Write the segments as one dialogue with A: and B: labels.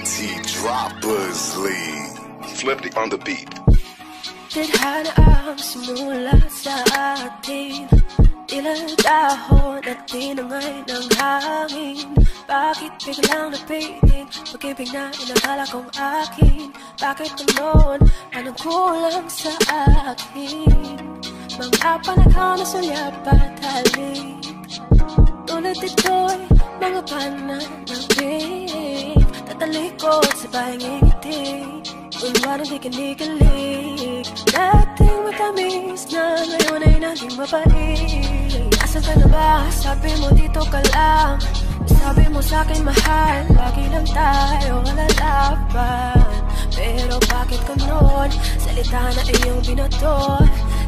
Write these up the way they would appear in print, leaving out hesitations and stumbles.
A: Panty Droppers League. Flippy on the beat.
B: Tadhana ang simula sa atin, tila dahon at tinangay ng hangin. Bakit biglang napitin pag-ibig na inakala kong akin? Bakit ganon? Anong kulang sa akin? Mga panakaw na sulyap at halik, tulad ito'y mga pananabik. Tatalikod sa bahing ngiti, unwa ng di kinikilig. Dating matamis na ngayon ay naging mabait. Asan ka na ba? Sabi mo dito ka lang. Sabi mo sa'kin mahal, lagi lang tayo lalaban. Pero bakit ganon? Salita na iyong binato,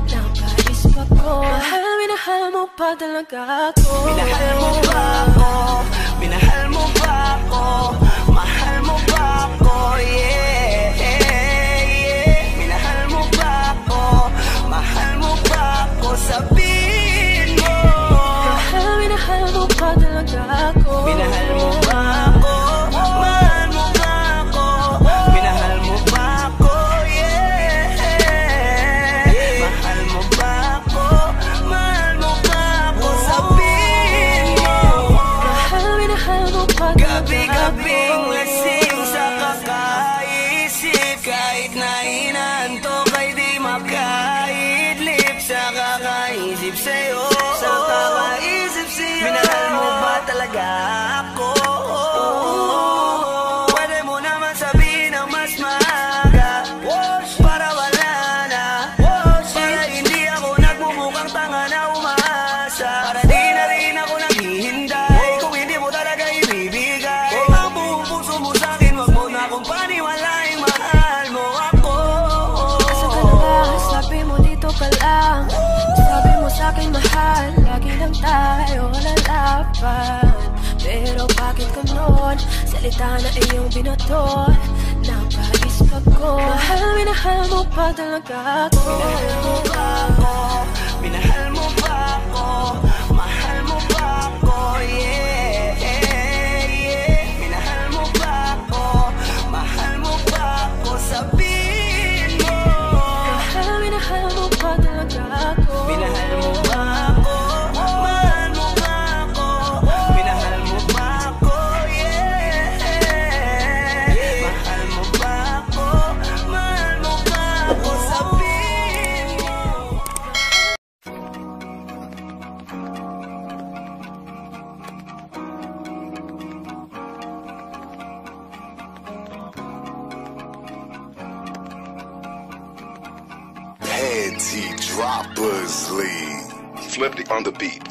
B: napaisip ako. Mahal, minahal mo pa talaga ako.
C: Minahal mo ba ako? Minahal mo ba ako? Mahal mo ba ako? Yeah, yeah. Minahal mo ba ako? Mahal mo ba ako? Sabihin mo.
B: Mahal, minahal mo pa talaga ako.
C: Minahal mo ba ako? Mahal mo ba ako? Minahal mo ba ako? Yeah, mahal mo ba ako? Mahal mo ba ako? Sabihin mo.
B: Mahal, minahal mo pa talaga ako.
C: Gabi-gabing lasing sa kakaisip, kahit na inaantok ay di makaidlip. Sa kakaisip sa'yo, sa kakaisip sa'yo. Minahal mo ba talaga ako? Pwede mo naman sabihin ang mas maaga, para wala na, para hindi ako nagmumukhang tanga na umaasa. Para di na rin ako naghihintay kung hindi mo talaga ibibigay ang buong puso mo sa'kin. Wag mo na akong paniwalaing mahal mo ako.
B: Asan ka na ba? Sabi mo dito ka lang. Sabi mo sa'kin mahal, lagi lang tayo lalaban. Pero bakit ganon? Salita na iyong binato, napaisip ako. Mahal, minahal mo pa talaga ako.
C: Minahal mo ba ako? Minahal mo ba ako? Mahal mo ba ako? Yeah, yeah. Minahal mo ba ako? Mahal mo ba ako? Sabihin mo.
B: Mahal, minahal mo pa talaga ako.
C: Minahal mo ba ako? Mahal mo ba ako? Minahal mo ba ako? Yeah, mahal mo ba ako? Mahal mo ba ako? Sabihin mo.
A: Panty Droppers League. Flippy on the beat.